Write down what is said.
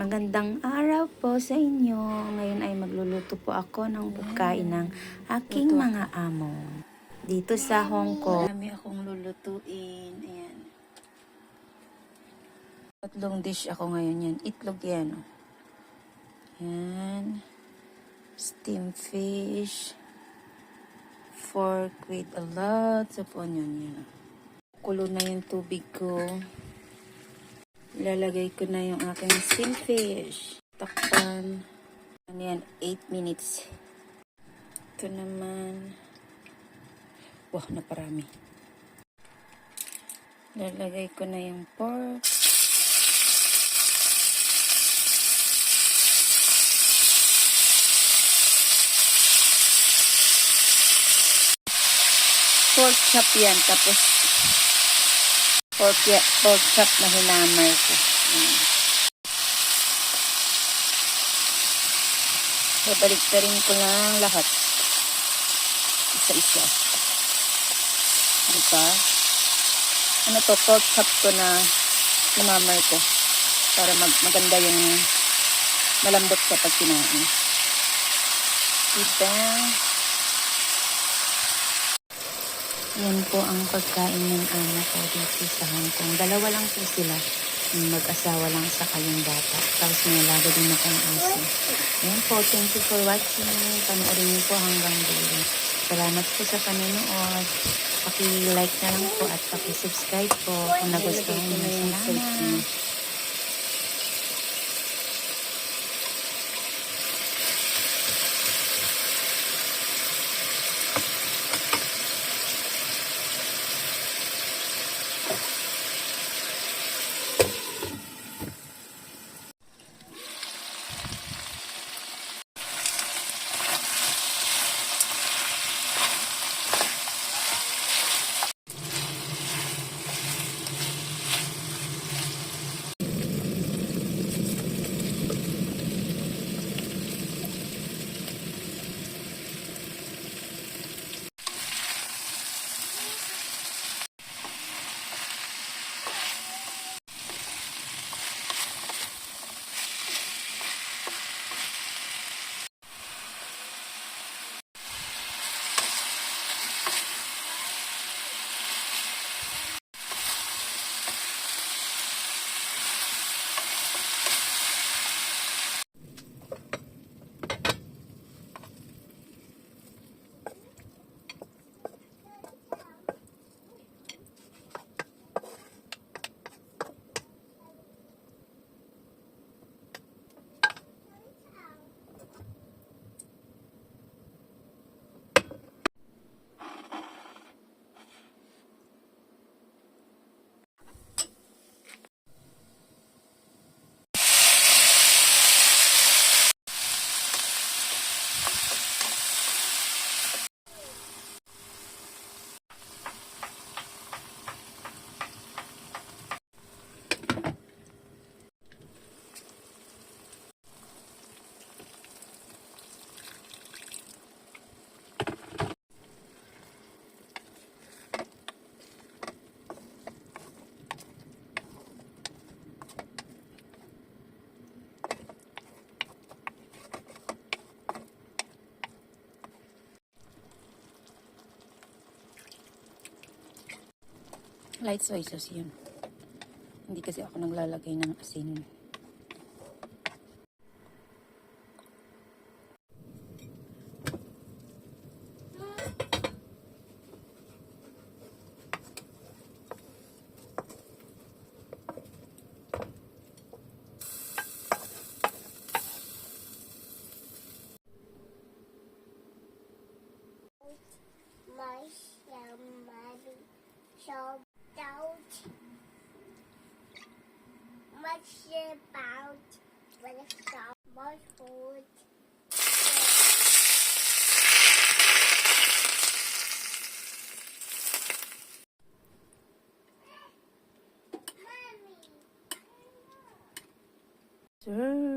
Magandang araw po sa inyo. Ngayon ay magluluto po ako ng pagkain ng aking mga amo. Dito sa Hong Kong, marami akong lulutuin. Ayan. 3 dish ako ngayon yan. Itlog yan. Ayan. Steamed fish. Pork with a lot of onion. Yan. Kulo na yung tubig ko. Ilalagay ko na yung aking steamed fish. Takpan. Ano yan? 8 minutes. Ito naman. Wah, naparami. Lalagay ko na yung pork. Pork chop yan. Tapos, pork chop na hinamay ko. Babalik na rin ko lang lahat. Isa-isa. Diba? Ano to, pork chop ko na hinamay ko. Para maganda yung malambot sa pag kinain. Diba? Yan po ang pagkain ng anak ko dito sa Hong Kong. 2 lang po sila. Mag-asawa lang sa kayong bata. Tapos nalaga din akong aso. Yan po. Thank you for watching. Panoorin niyo po hanggang dulo. Salamat po sa panonood. Paki-like na lang po at paki-subscribe po kung nagustuhan niyo. Salamat. Light soy sauce yun. Hindi kasi ako naglalagay ng asin. Much about when it's so much food. Sir.